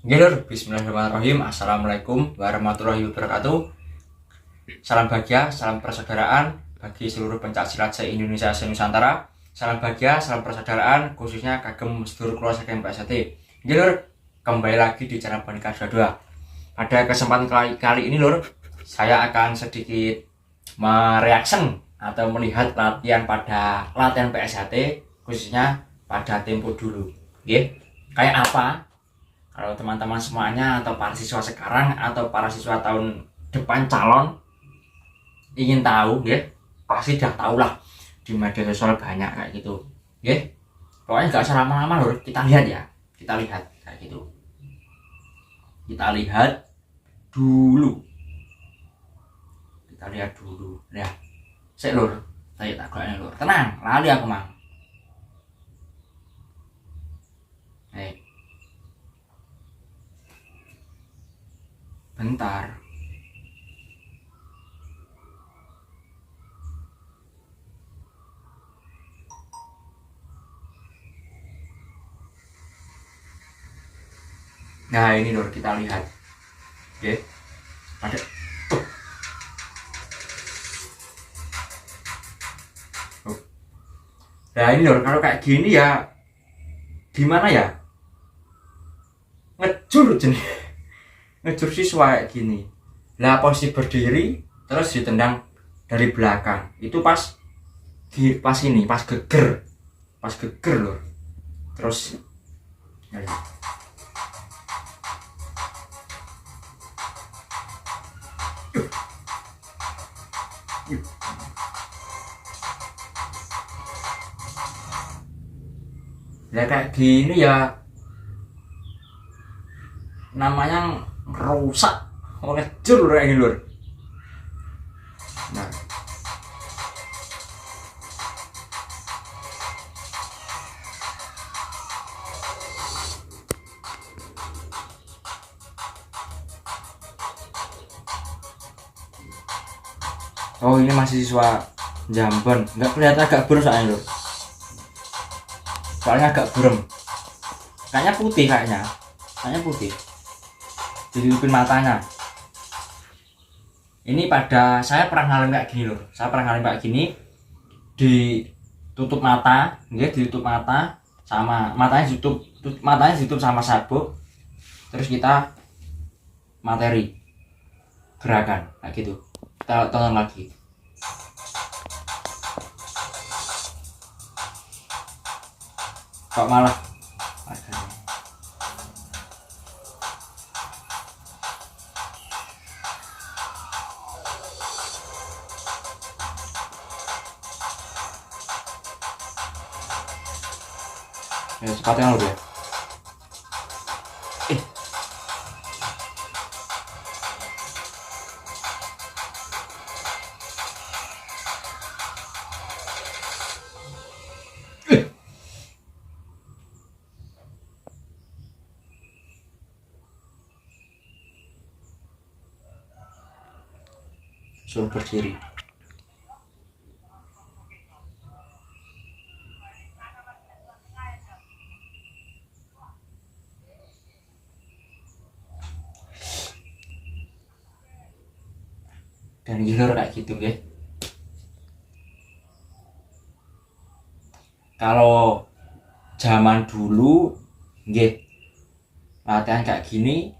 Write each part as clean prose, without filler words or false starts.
Lur, bismillahirrahmanirrahim. Assalamualaikum warahmatullahi wabarakatuh. Salam bahagia, salam persaudaraan bagi seluruh pencak silat se-Indonesia se-Nusantara. Salam bahagia, salam persaudaraan khususnya kagem sedulur kula saking PST. Lur, kembali lagi di channel Bonika 22. Pada kesempatan kali ini Lur, saya akan sedikit mereaction atau melihat latihan PSHT khususnya pada tempo dulu. Kayak apa? Kalau teman-teman semuanya atau para siswa sekarang atau para siswa tahun depan calon ingin tahu, pasti udah tahu lah, di media sosial banyak kayak gitu, pokoknya nggak usah lama-lama Lur, kita lihat kayak gitu, kita lihat dulu ya. Sik Lur, saya tak goyang Lur, tenang, lali aku mang. Bentar. Nah ini Lur, kita lihat. Ada. Nah ini Lur, kalau kayak gini ya gimana ya? Ngejur jenis. Ngejur siswa kayak gini. Lah posisi berdiri terus ditendang dari belakang. Itu pas geger Lur. Terus lah kayak gini ya namanya rusak oleh jur kayak gini Lur. Nah, oh ini masih siswa Jamban, nggak kelihatan agak burem soalnya Lur. Soalnya agak burem, kayaknya putih dilipin matanya. Ini pada saya pernah ngalamin kayak gini Lur. Saya pernah ngalamin kayak gini, ditutup mata, ditutup mata sama matanya ditutup sama sabuk. Terus kita materi gerakan kayak gitu. Kita tonton lagi. Kok malah ya sepatnya Lur ya. Suruh berdiri. Dan Lur kayak gitu Kalau zaman dulu latihan kayak gini,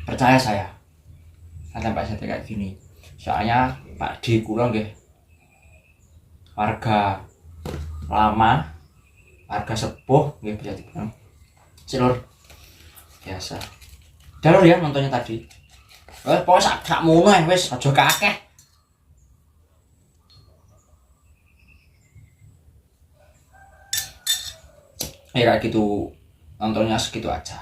percaya saya latihan PSHT kayak gini. Soalnya Pak D kula warga lama, warga sepuh bisa dibilang. Lur biasa. Udah Lur ya nontonnya tadi. Pokoknya sak mono wis aja kakeh. Kayak gitu, nontonnya segitu aja.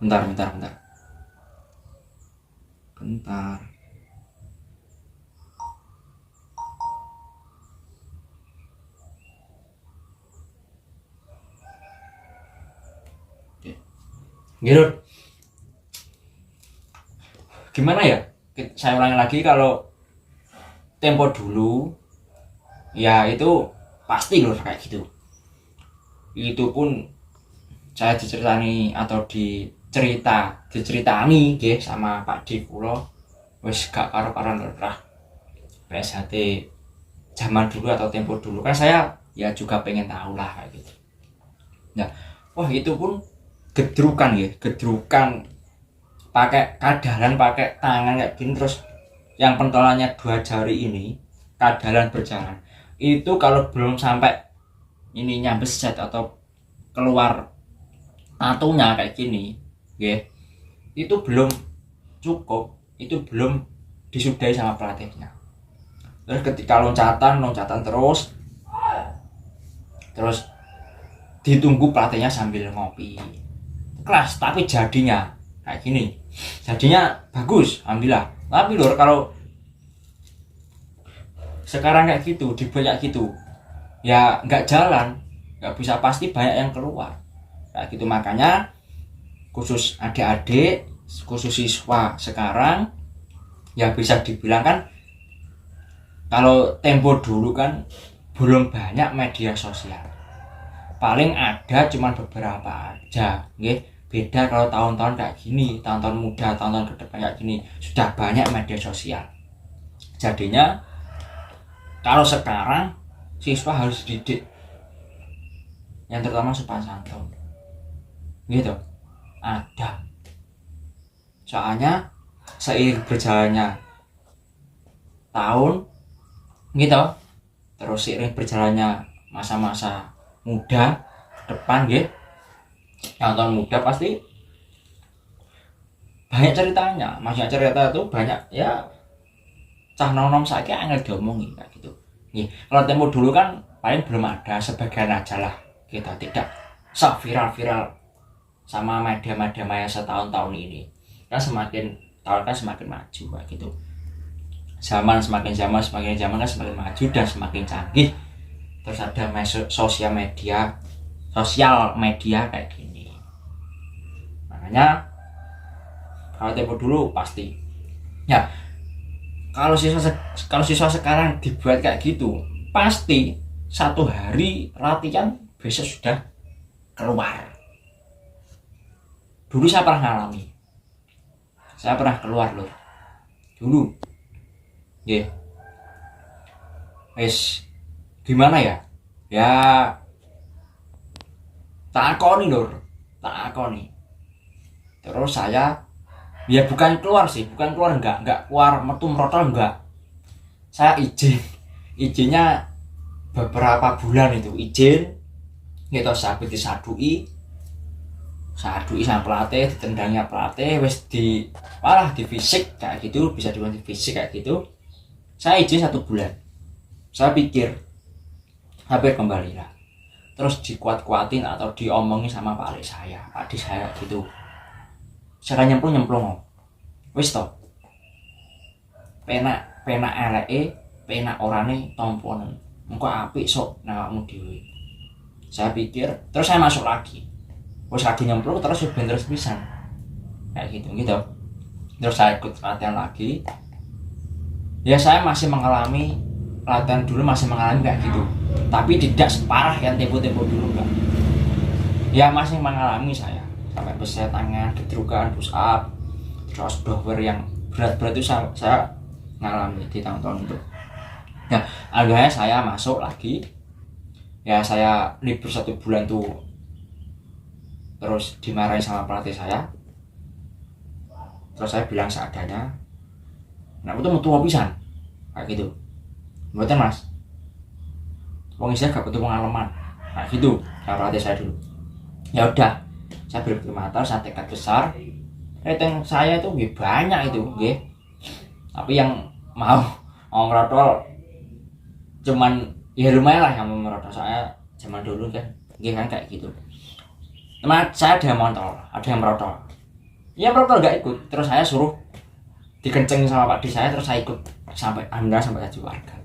Bentar. Lur, gimana ya? Saya ulangi lagi, kalau tempo dulu ya itu pasti lur kayak gitu. Itu pun saya diceritani atau diceritani nggih sama Pak Di kula wis gak karo-karoan lur lah. PSHT zaman dulu atau tempo dulu kan saya ya juga pengen tahu lah kayak gitu. Nah, wah itu pun gedrukan ya, gedrukan pakai kadalan, pakai tangan kayak gini, terus yang pentolannya 2 jari ini kadalan berjalan. Itu kalau belum sampai ininya beset atau keluar tatunya kayak gini, ya, itu belum cukup, itu belum disudahi sama pelatihnya. Terus ketika loncatan terus ditunggu pelatihnya sambil ngopi kelas, tapi jadinya kayak gini, jadinya bagus alhamdulillah. Tapi lur kalau sekarang kayak gitu dibuat kayak gitu ya nggak jalan, nggak bisa pasti banyak yang keluar kayak gitu. Makanya khusus adik-adik, khusus siswa sekarang ya bisa dibilang kan kalau tempo dulu kan belum banyak media sosial, paling ada cuman beberapa aja nggih. Beda kalau tahun-tahun kayak gini, tahun-tahun muda, tahun-tahun ke depan kayak gini sudah banyak media sosial. Jadinya kalau sekarang siswa harus dididik yang terutama sopan santun gitu ada, soalnya seiring berjalannya tahun gitu, terus seiring berjalannya masa-masa muda ke depan gitu, yang tahun muda pasti banyak ceritanya, maksudnya cerita itu banyak ya, cah nom saiki angel diomongi kayak gitu. Nih, kalau tempo dulu kan paling belum ada, sebagian aja lah kita tidak viral-viral sama media-media maya setahun-tahun ini. Kan semakin tahun kan semakin maju kayak gitu. Semakin zaman kan semakin maju dan semakin canggih. Terus ada sosial media kayak gini. Makanya kalau tempo dulu pasti ya, kalau siswa sekarang dibuat kayak gitu pasti 1 hari latihan besok sudah keluar. Dulu saya pernah ngalami, saya pernah keluar loh dulu ya. Wes gimana ya tak akoni lur, terus saya ya bukan keluar enggak keluar metu merotol enggak, saya izinnya beberapa bulan itu izin gitu, sampai disadui sama pelatih, ditendangnya pelatih, wes malah di fisik kayak gitu, bisa dibilang di fisik kayak gitu. Saya izin 1 bulan, saya pikir hampir kembali lah, terus dikuat-kuatin atau diomongin sama Pak adik saya gitu. Saya nyemplung wis to, penak eleke, penak orane tomponen, engko apik sok nang awakmu dhewe. Saya pikir, terus saya masuk lagi, wis lagi nyemplung terus ben terus pisan kayak gitu. Terus saya ikut latihan lagi ya, saya masih mengalami latihan dulu, masih mengalami kayak gitu, tapi tidak separah yang tempo-tempo dulu enggak ya, masih mengalami saya sampai beset tangan, gedrukan, push up, terus dower yang berat-berat itu saya ngalami di tahun-tahun itu. Nah, akhirnya saya masuk lagi ya, saya libur 1 bulan tuh, terus dimarahin sama pelatih saya, terus saya bilang seadanya, nah itu metu pisan kayak gitu, mboten mas, wong saya gak butuh pengalaman kayak gitu sama pelatih saya dulu. Ya udah, saya bermata, saya tekad besar, rating saya itu banyak itu nggih, tapi yang mau ngerotol cuman ya lumayan lah yang mau ngerotol. Saya zaman dulu kan nggih kan kayak gitu, teman saya ada yang montol, ada yang merotol, ya merotol gak ikut, terus saya suruh dikencengin sama Pak D saya, terus saya ikut sampai alhamdulillah sampai keluarga.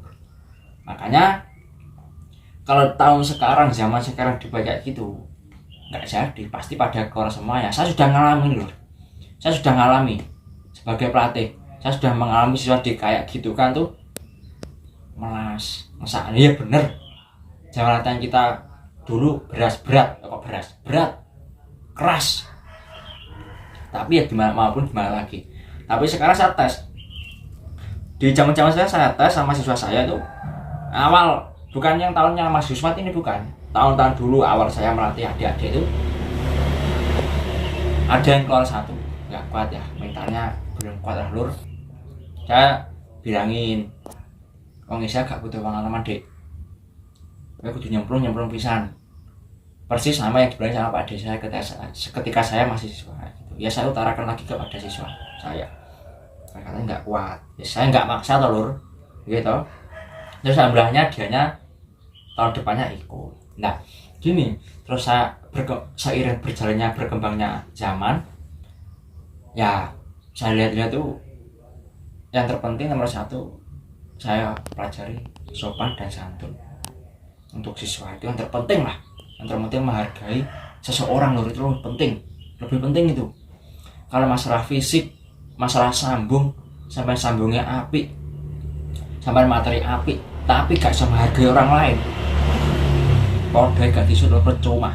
Makanya kalau tahun sekarang, zaman sekarang dibuat kayak gitu nggak jadi, pasti pada keluar semuanya. Saya sudah ngalamin loh, saya sudah ngalami sebagai pelatih, saya sudah mengalami siswa di kayak gitu kan tuh, melas masak. Iya bener, zaman latihan kita dulu beras berat keras, tapi ya gimana maupun gimana lagi. Tapi sekarang saya tes, di zaman saya tes sama siswa saya itu awal, bukan yang tahunnya Mas Yusmat ini, bukan tahun-tahun dulu awal saya melatih adik-adik itu, ada yang keluar satu nggak kuat ya, mentalnya belum kuat lah lur. Saya bilangin, saya gak butuh pengalaman dek, saya kudu nyemplung pisan, persis sama yang dibilang sama Pak Ade saya ketika saya masih siswa gitu. Ya saya utarakan lagi kepada siswa saya katanya nggak kuat, ya saya nggak maksa toh lur gitu. Terus alhamdulillahnya dianya tahun depannya ikut. Nah gini, terus seiring berjalannya berkembangnya zaman ya, saya lihat tuh yang terpenting nomor satu saya pelajari sopan dan santun untuk siswa, itu yang terpenting lah. Yang terpenting menghargai seseorang lur, itu lebih penting itu. Kalau masalah fisik, masalah sambung, sampai sambungnya api, sampai materi api, tapi gak bisa menghargai orang lain, kodai gak disuruh percuma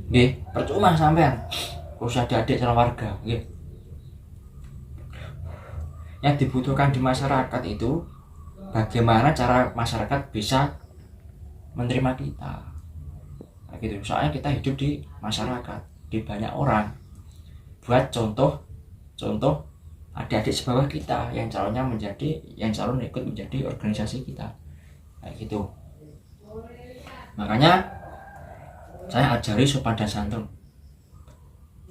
nggih, percuma sampean usah adik sama warga nggih. Yang dibutuhkan di masyarakat itu bagaimana cara masyarakat bisa menerima kita gitu. Soalnya kita hidup di masyarakat, di banyak orang. Buat contoh adik-adik sebawah kita yang calon ikut menjadi organisasi kita kayak gitu. Makanya saya ajari sopan dan santun.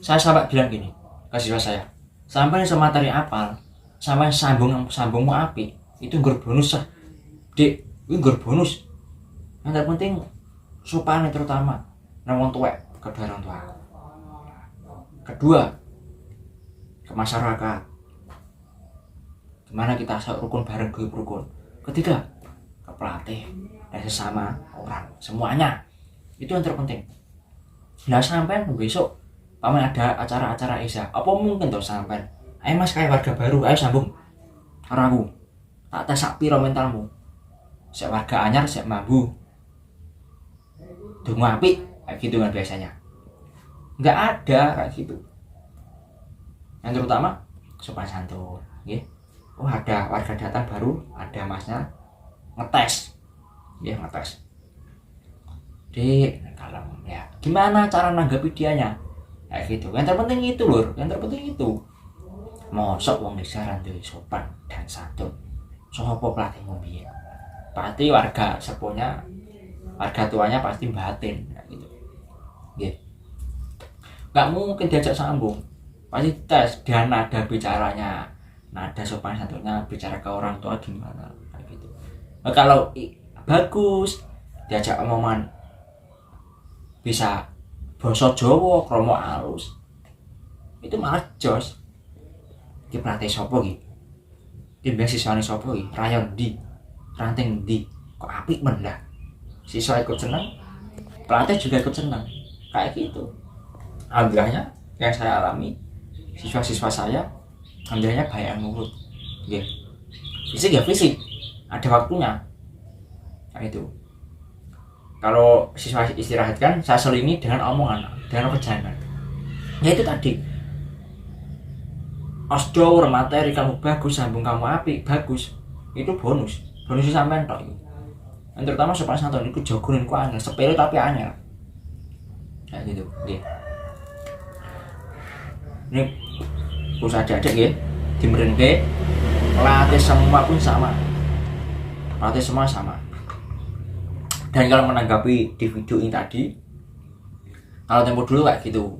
Saya sampai bilang gini ke siswa saya, sampai semateri apal, sampai sambungmu api, itu nggur bonus sah dek, itu nggur bonus. Yang terpenting sopan, terutama nang wong tuwek, kedua orang tua, kedua ke masyarakat, gimana kita rukun bareng gue rukun, ketiga ke pelatih dan sesama orang, semuanya itu yang terpenting. Nah sampai besok paman ada acara-acara Isa, apa mungkin tuh sampai ayo mas kayak warga baru, ayo sambung karo aku, tak tes sak piro mentalmu, sik warga anyar sik mambu dungu apik kayak gitu kan biasanya. Nggak ada kayak gitu. Yang terutama sopan santun nggih. Oh ada warga datang baru, ada masnya ngetes, dia ngetes dek kalau ya gimana cara nanggapi dianya kayak gitu. Yang terpenting itu lur, yang terpenting itu. Mosok wong desa duwe sopan dan santun, sopo pelatihmu piye? Pasti warga sepuhnya, warga tuanya pasti batin kayak gitu nggih. Nggak mungkin diajak sambung, pasti tes dan nada bicaranya, nada sopan santunnya, bicara ke orang tua gimana kayak gitu. Nah, kalau bagus diajak omongan bisa basa Jawa kromo alus, itu malah jos. Ki pelatih sapa ki? Ki beasiswane sapa ki? Rayon ndi? Ranting ndi? Kok apik men lah. Siswa ikut senang, pelatih juga ikut senang. Kayak gitu. Alhamdulillahnya yang saya alami, siswa-siswa saya alhamdulillahnya banyak yang nurut. Nggih. Fisik ya fisik, ada waktunya. Kayak itu. Kalau siswa istirahat kan saya selingi dengan omongan, dengan perjalanan. Ya itu tadi. Osdo materi kamu bagus, sambung kamu api bagus, itu bonus sampean tok. Yang terutama sopan santun itu jogonin ku angel, sepele tapi angel kayak gitu nggih. Ini usaha adik nggih dimerenke, pelatih semua pun sama, pelatih semua sama. Dan kalau menanggapi di video ini tadi, kalau tempo dulu kayak gitu,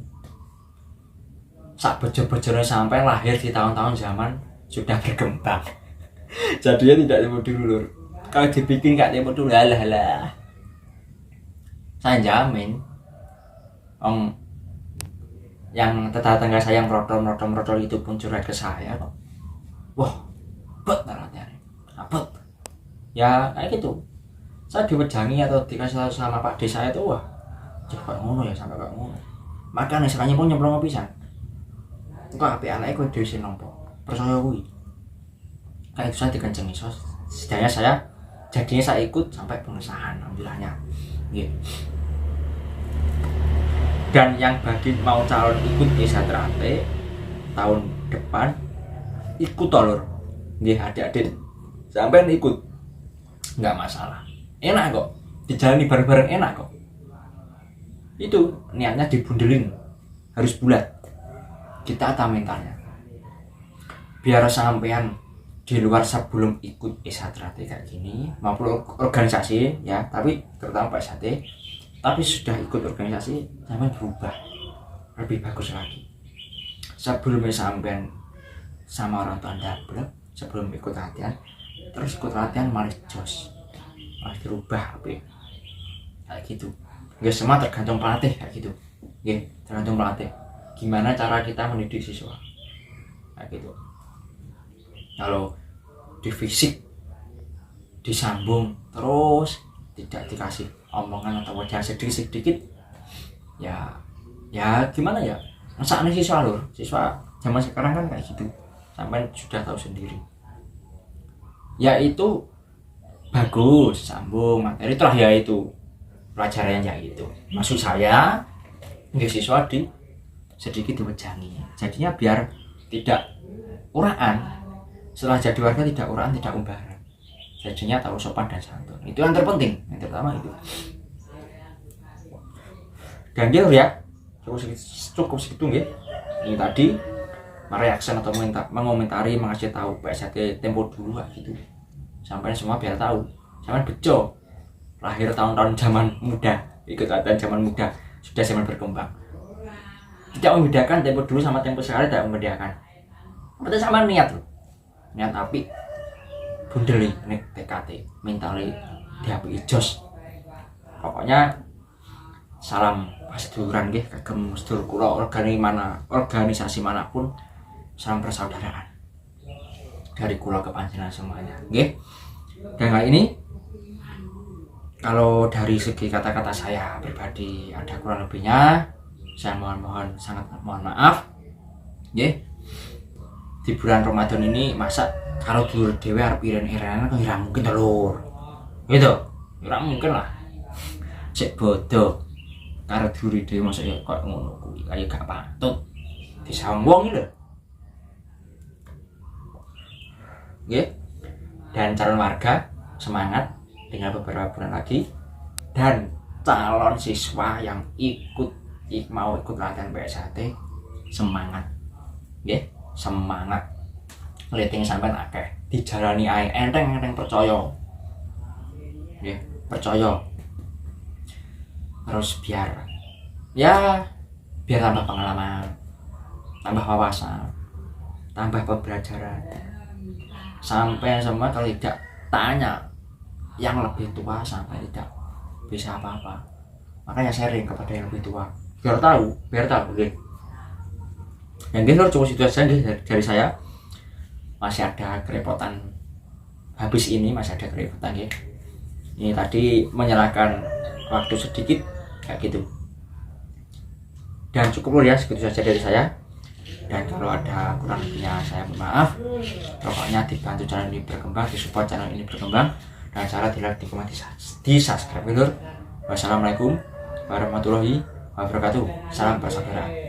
sak bejo-bejone sampai lahir di tahun-tahun zaman sudah berkembang. Jadinya tidak tempo dulu lur. Kalau dibikin gak tempo dulu, halah. Saya jamin yang tetangga saya yang merotol itu pun curhat ke saya kok. Wah, bet naratnya. Abet. Ya kayak gitu. Saya diwejangi atau dikasih sama Pak Desa itu, wah, coba ngono ya sampai kayak ngono. Makanya sekarang pun nyemplung pisan. Kok HP anaknya kowe dhewe sing nampa. Percaya kuwi. Kayak itu saya dikencengi sos. setidaknya saya ikut sampai pengesahan, alhamdulillahnya. Dan yang bagi mau calon ikut Esatrate tahun depan ikut tolor, adik-adik sampai ikut, nggak masalah, enak kok, dijalani bareng-bareng enak kok. Itu niatnya dibundelin, harus bulat, kita atas mentalnya, biar sampean di luar sebelum ikut Esatrate kayak gini maupun organisasi ya, tapi terutama PSAT, tapi sudah ikut organisasi sampean berubah lebih bagus lagi. Sebelumnya sampean sama orang tua Anda sebelum ikut latihan, terus ikut latihan malah jos, malah dirubah kayak gitu. Nggak semua tergantung pelatih kayak gitu, tergantung pelatih gimana cara kita mendidik siswa kayak gitu. Kalau di fisik disambung terus tidak dikasih omongan atau wajah sedikit ya gimana ya, masa aneh siswa zaman sekarang kan kayak gitu, sampai sudah tahu sendiri. Ya itu bagus, sambung materi itulah, ya itu pelajarannya ya itu. Maksud saya siswa sedikit diwejangi, jadinya biar tidak uraan, setelah jadi warga tidak uraan, tidak umbaran, jadinya tahu sopan dan santun. Itu yang terpenting, yang pertama itu. Dan dia ya cukup segitu nggih. Ini tadi mereaksi atau mengomentari, mengasih tahu PSAT tempo dulu gitu, sampai semua biar tahu. Sampai bejo lahir tahun-tahun zaman muda, ikut latihan zaman muda, sudah zaman berkembang. Tidak membedakan tempo dulu sama tempo sekarang, tidak membedakan. Berarti sama niat api, bundeli nek TKT, mentali diapi jos. Pokoknya salam paseduran nggih kagem sedulur kula organisasi manapun, salam persaudaraan dari kula ke panjenengan semuanya nggih. Dan kali ini kalau dari segi kata-kata saya pribadi ada kurang lebihnya, saya sangat mohon maaf nggih. Di bulan Ramadan ini masa kalau dulur dhewe arep iren-irenan kok ora mungkin telur gitu, ora mungkin lah, cek bodoh karo dulur dhewe masa ya kok ngono kuwi, kaya gak patut disawang wong iki lho nggih. Dan calon warga semangat, tinggal beberapa bulan lagi. Dan calon siswa yang mau ikut latihan PSAT semangat nggih, semangat. Rating sampean akeh, dijalani ae enteng percaya nggih, percaya. Terus biar tambah pengalaman, tambah wawasan, tambah pembelajaran. Sampai semua kalau tidak tanya yang lebih tua sampai tidak bisa apa-apa, makanya sharing kepada yang lebih tua biar tahu oke. Yang gitu cuma situ saja dari saya. Masih ada kerepotan habis ini, masih ada kerepotan ya. Ini tadi menyerahkan waktu sedikit kayak gitu. Dan cukup ya, segitu saja dari saya. Dan kalau ada kurang lebihnya saya mohon maaf. Pokoknya dibantu channel ini berkembang, disupport channel ini berkembang, dan cara di like, di komen, di subscribe. Wassalamualaikum warahmatullahi wabarakatuh. Salam persaudaraan.